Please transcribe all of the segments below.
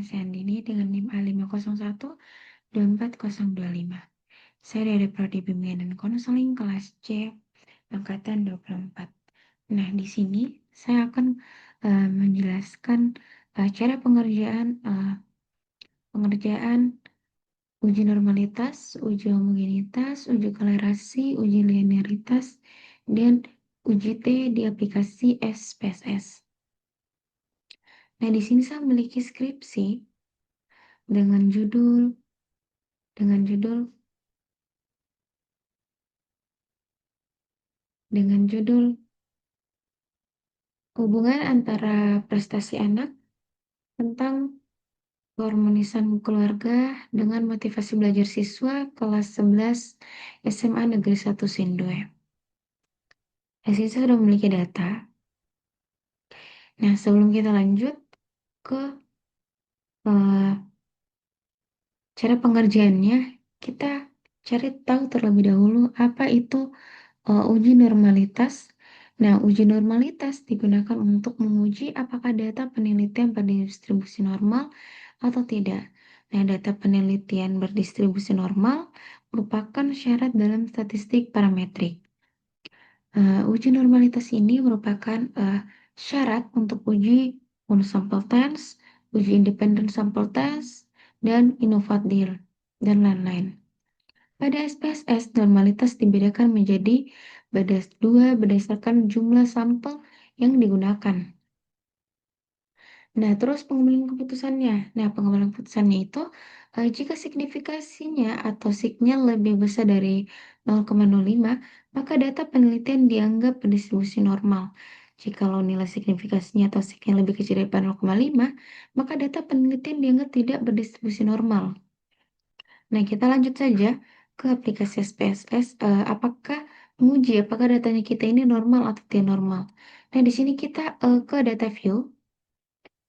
Informasi Andini dengan NIM A501-24025. Saya dari Prodi Bimbingan dan Konseling kelas C angkatan 24. Nah, di sini saya akan menjelaskan cara pengerjaan uji normalitas, uji homogenitas, uji kolerasi, uji linearitas, dan uji T di aplikasi SPSS. Nah, di sini saya memiliki skripsi dengan judul dengan judul hubungan antara prestasi anak tentang keharmonisan keluarga dengan motivasi belajar siswa kelas 11 SMA Negeri 1 Sindoe. Di sini saya sudah memiliki data. Nah, sebelum kita lanjut ke eh, cara pengerjaannya, kita cari tahu terlebih dahulu apa itu uji normalitas. Nah, uji normalitas digunakan untuk menguji apakah data penelitian berdistribusi normal atau tidak. Nah, data penelitian berdistribusi normal merupakan syarat dalam statistik parametrik. Uji normalitas ini merupakan syarat untuk uji monosample test, uji independent sample test, dan innovadir, dan lain-lain. Pada SPSS, normalitas dibedakan menjadi dua berdasarkan jumlah sampel yang digunakan. Nah, terus pengambilan keputusannya. Nah, pengambilan keputusannya itu jika signifikasinya atau signya lebih besar dari 0,05, maka data penelitian dianggap berdistribusi normal. Jikalau nilai signifikasinya atau signya lebih kecil daripada 0,5, maka data penelitian dianggap tidak berdistribusi normal. Nah, kita lanjut saja ke aplikasi SPSS. Apakah menguji apakah datanya kita ini normal atau tidak normal. Nah, di sini kita ke data view.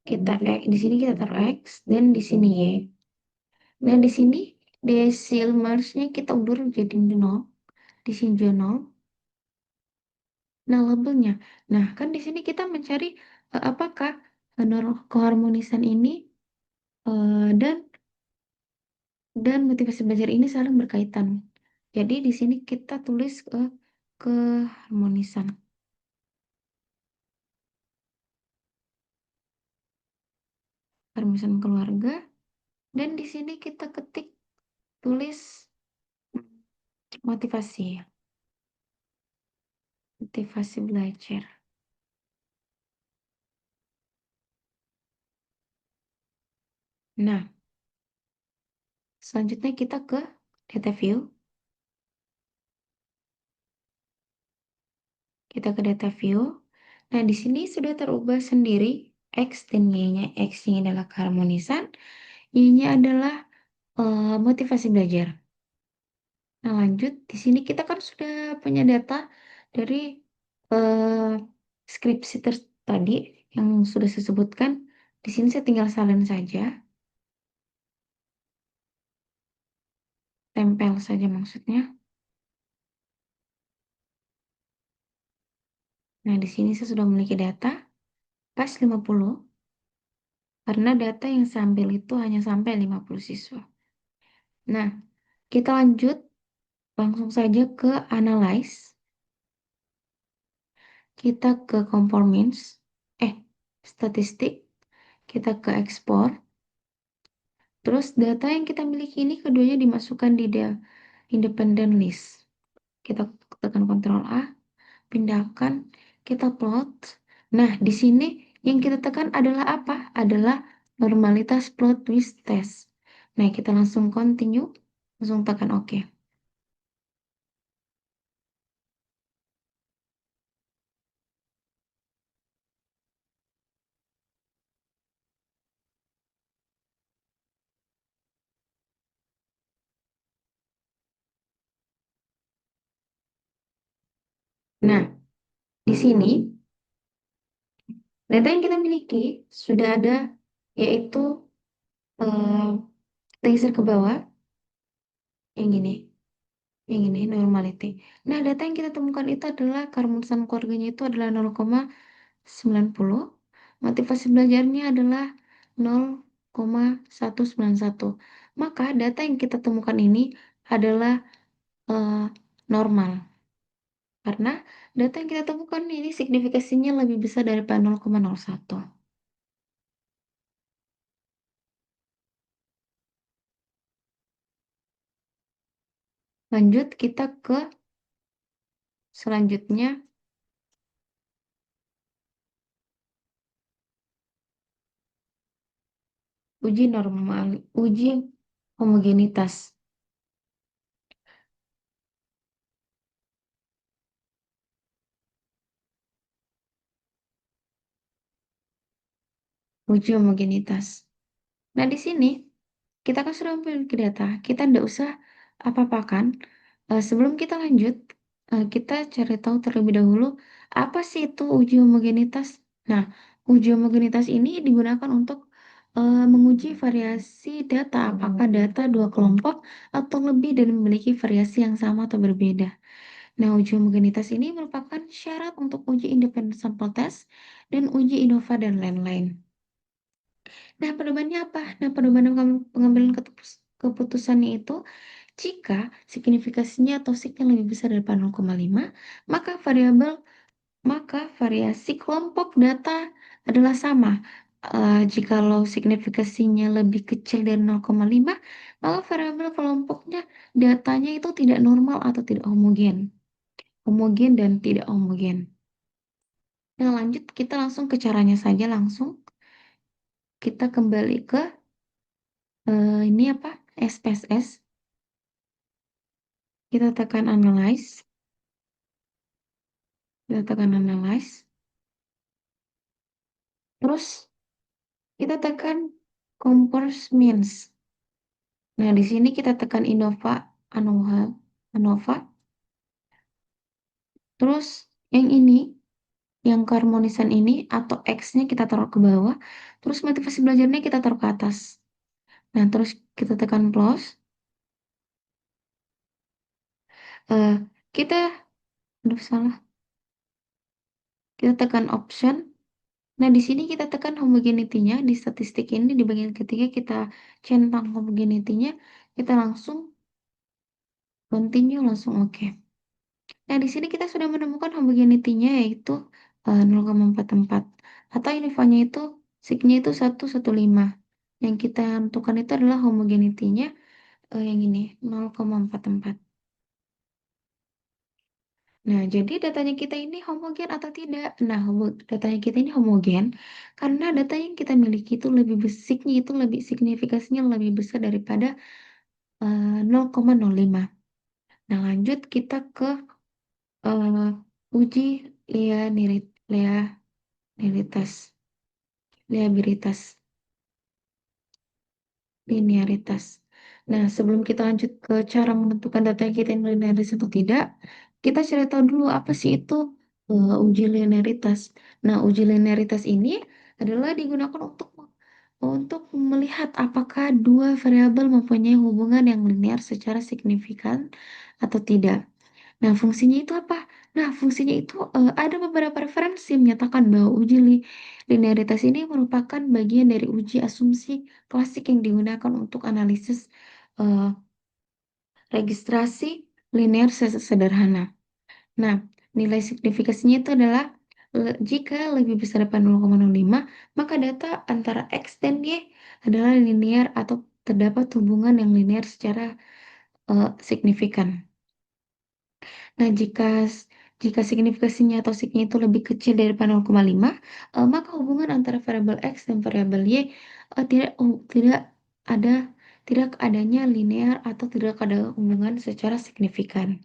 Di sini kita taruh X dan di sini Y. Nah, di sini decimals-nya kita undur jadi 0. Di sini juga 0. Nah, labelnya. Nah, kan di sini kita mencari apakah keharmonisan ini dan motivasi belajar ini saling berkaitan. Jadi di sini kita tulis keharmonisan. Keharmonisan keluarga. Dan di sini kita tulis motivasi. Motivasi belajar. Nah, selanjutnya kita ke data view. Kita ke data view. Nah, di sini sudah terubah sendiri X dan Y-nya. X-nya adalah keharmonisan, Y-nya adalah motivasi belajar. Nah, lanjut. Di sini kita kan sudah punya data dari eh, skripsi tadi yang sudah saya sebutkan. Di sini saya tinggal salin saja. Tempel saja maksudnya. Nah, di sini saya sudah memiliki data pas 50. Karena data yang saya ambil itu hanya sampai 50 siswa. Nah, kita lanjut langsung saja ke analyze. Kita ke conformance. Statistik. Kita ke export. Terus data yang kita miliki ini keduanya dimasukkan di independent list. Kita tekan Ctrl A, pindahkan, kita plot. Nah, di sini yang kita tekan adalah apa? Adalah normalitas plot with test. Nah, kita langsung continue, langsung tekan OK. Nah, di sini data yang kita miliki sudah ada, yaitu kita geser ke bawah, yang ini normality. Nah, data yang kita temukan itu adalah keharmonisan keluarganya itu adalah 0,90, motivasi belajarnya adalah 0, 0,191. Maka data yang kita temukan ini adalah eh, normal. Karena data yang kita temukan ini signifikasinya lebih besar daripada 0,01. Lanjut kita ke selanjutnya, uji homogenitas. Uji homogenitas. Nah, di sini kita kan sudah memiliki data, kita tidak usah apa-apakan. Sebelum kita lanjut, kita cari tahu terlebih dahulu apa sih itu uji homogenitas. Nah, uji homogenitas ini digunakan untuk menguji variasi data, apakah data dua kelompok atau lebih dan memiliki variasi yang sama atau berbeda. Nah, uji homogenitas ini merupakan syarat untuk uji independent sample test dan uji INOVA dan lain-lain. Nah, pedomannya apa? Nah, pedoman pengambilan keputusannya itu jika signifikasinya atau signya lebih besar daripada 0,5, maka variasi kelompok data adalah sama. Jikalau signifikasinya lebih kecil dari 0,5, maka variabel kelompoknya datanya itu tidak normal atau tidak homogen. Homogen dan tidak homogen. Nah, lanjut kita langsung ke caranya saja langsung. Kita kembali ke ini apa? SPSS. Kita tekan analyze. Kita tekan analyze. Terus kita tekan compare means. Nah, di sini kita tekan ANOVA, ANOVA. Terus yang ini, yang keharmonisan ini atau X-nya kita taruh ke bawah. Terus motivasi belajarnya kita taruh ke atas. Nah, terus kita tekan close. Eh, kita, aduh salah. Kita tekan option. Nah, di sini kita tekan homogeneity-nya. Di statistik ini, di bagian ketiga kita centang homogeneity-nya. Kita langsung continue, langsung oke. Nah, di sini kita sudah menemukan homogeneity-nya yaitu 0,44. Atau inivanya itu, signya itu 115. Yang kita tentukan itu adalah homogeneity-nya yang ini, 0,44. Nah, jadi datanya kita ini homogen atau tidak? Nah, datanya kita ini homogen karena data yang kita miliki itu lebih besiknya itu lebih signifikasinya lebih besar daripada 0,05. Nah, lanjut kita ke uji linearitas, liabilitas, linearitas. Nah, sebelum kita lanjut ke cara menentukan data yang kita ini linearis atau tidak, kita cari tahu dulu apa sih itu uji linearitas. Nah, uji linearitas ini adalah digunakan untuk melihat apakah dua variabel mempunyai hubungan yang linear secara signifikan atau tidak. Nah, fungsinya itu apa? Nah, fungsinya itu ada beberapa referensi menyatakan bahwa linearitas ini merupakan bagian dari uji asumsi klasik yang digunakan untuk analisis eh, registrasi linear sederhana. Nah, nilai signifikasinya itu adalah jika lebih besar daripada 0,05, maka data antara X dan Y adalah linear atau terdapat hubungan yang linear secara signifikan. Nah, jika signifikasinya atau signya itu lebih kecil daripada 0,5, maka hubungan antara variabel X dan variabel Y tidak ada tidak adanya linear atau tidak ada hubungan secara signifikan.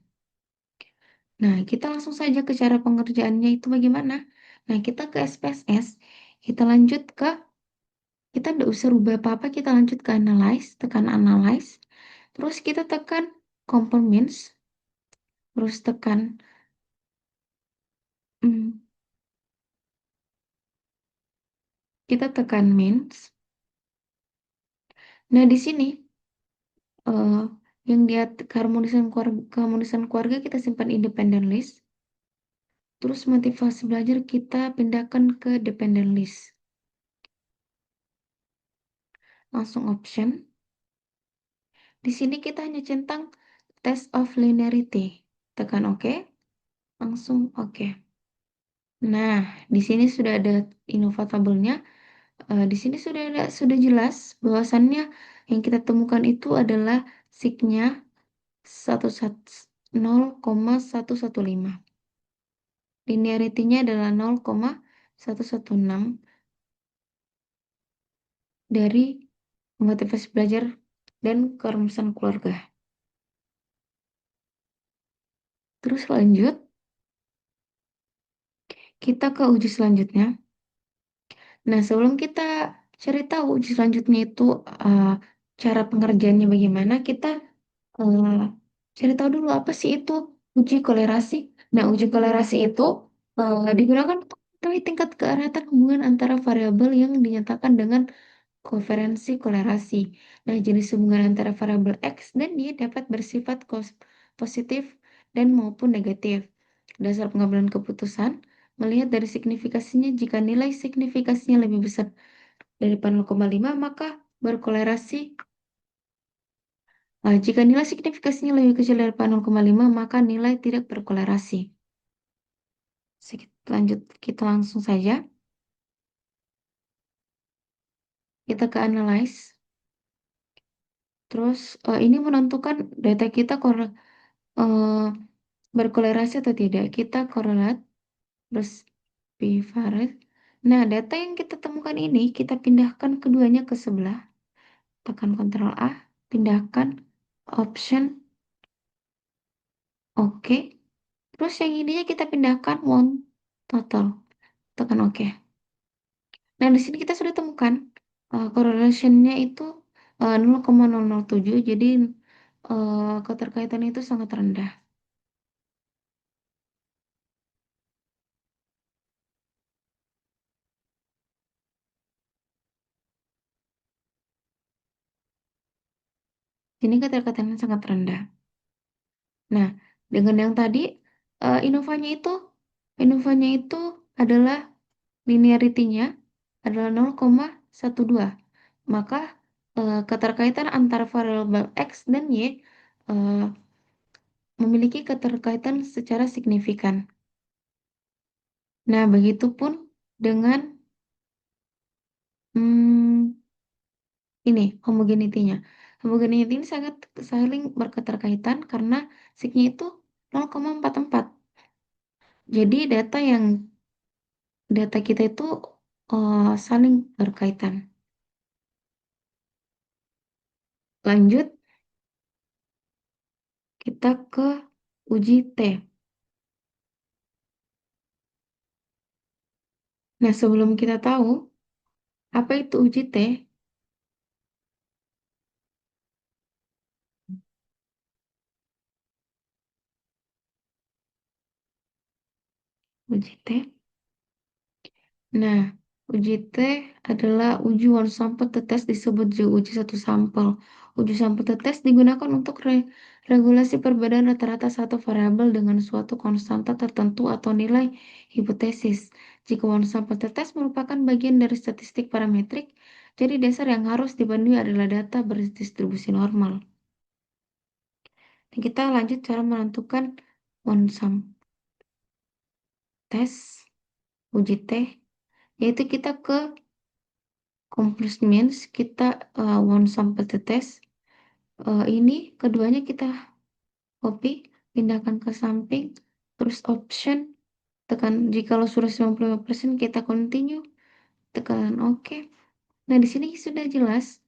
Nah, kita langsung saja ke cara pengerjaannya itu bagaimana. Nah, kita ke SPSS, kita lanjut ke, kita tidak usah rubah apa-apa, kita lanjut ke analyze, tekan analyze, terus kita tekan compare means, terus tekan hmm, kita tekan means. Nah, di sini eh, yang dia keharmonisan keluarga kita simpan independent list. Terus motivasi belajar kita pindahkan ke dependent list. langsung option. Di sini kita hanya centang test of linearity. Tekan OK, langsung OK. Nah, di sini sudah ada innova tabelnya. Di sini sudah jelas bahwasannya yang kita temukan itu adalah signya 0,115. Linearity-nya adalah 0,116 dari motivasi belajar dan kerumusan keluarga. Terus lanjut, kita ke uji selanjutnya. Nah, sebelum kita cari tahu uji selanjutnya itu uh, cara pengerjaannya bagaimana, kita uh, cari tahu dulu apa sih itu uji kolerasi. Nah, uji kolerasi itu digunakan untuk mengetahui tingkat keeratan hubungan antara variabel yang dinyatakan dengan koferensi kolerasi. Nah, jenis hubungan antara variabel X dan Y dapat bersifat positif dan maupun negatif. Dasar pengambilan keputusan melihat dari signifikasinya, jika nilai signifikasinya lebih besar daripada 0,5 maka berkolerasi. Jika nilai signifikasinya lebih kecil daripada 0,5 maka nilai tidak berkolerasi. Lanjut, kita langsung saja. Kita ke analyze. Terus ini menentukan data kita eh, berkolerasi atau tidak. Kita korelat bivariate. Nah, data yang kita temukan ini kita pindahkan keduanya ke sebelah. Tekan Ctrl A, pindahkan option OK. Terus yang ininya kita pindahkan one total. Tekan OK. Nah, di sini kita sudah temukan correlation-nya itu 0,007. Jadi keterkaitan itu sangat rendah. Ini keterkaitannya sangat rendah. Nah, dengan yang tadi Innovanya itu adalah linearity-nya adalah 0,12. Maka keterkaitan antara variabel X dan Y eh, memiliki keterkaitan secara signifikan. Nah, begitupun dengan hmm, ini homogeneity-nya. Homogeneity ini sangat saling berketerkaitan karena signya itu 0,44. Jadi data kita itu saling berkaitan. Lanjut, kita ke uji T. Nah, sebelum kita tahu apa itu uji T, uji T. Nah, uji T adalah uji one sample to test, disebut juga uji satu sampel. Uji sampel to test digunakan untuk regulasi perbedaan rata-rata satu variabel dengan suatu konstanta tertentu atau nilai hipotesis. Jika one sample to test merupakan bagian dari statistik parametrik, jadi dasar yang harus dipenuhi adalah data berdistribusi normal. Dan kita lanjut cara menentukan one sample test, uji T, yaitu kita ke complements, kita one sample to test. Ini keduanya kita copy, pindahkan ke samping, terus option, tekan jika sudah 95% kita continue, tekan OK. Nah, di sini sudah jelas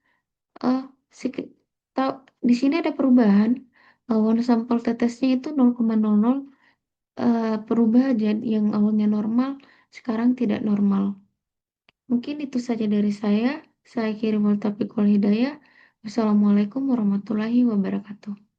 eh di sini ada perubahan. One sample tetesnya itu 0,00 berubah jadi yang awalnya normal sekarang tidak normal. Mungkin itu saja dari saya. Saya Kirimul Taufiq wal Hidayah. Wassalamualaikum warahmatullahi wabarakatuh.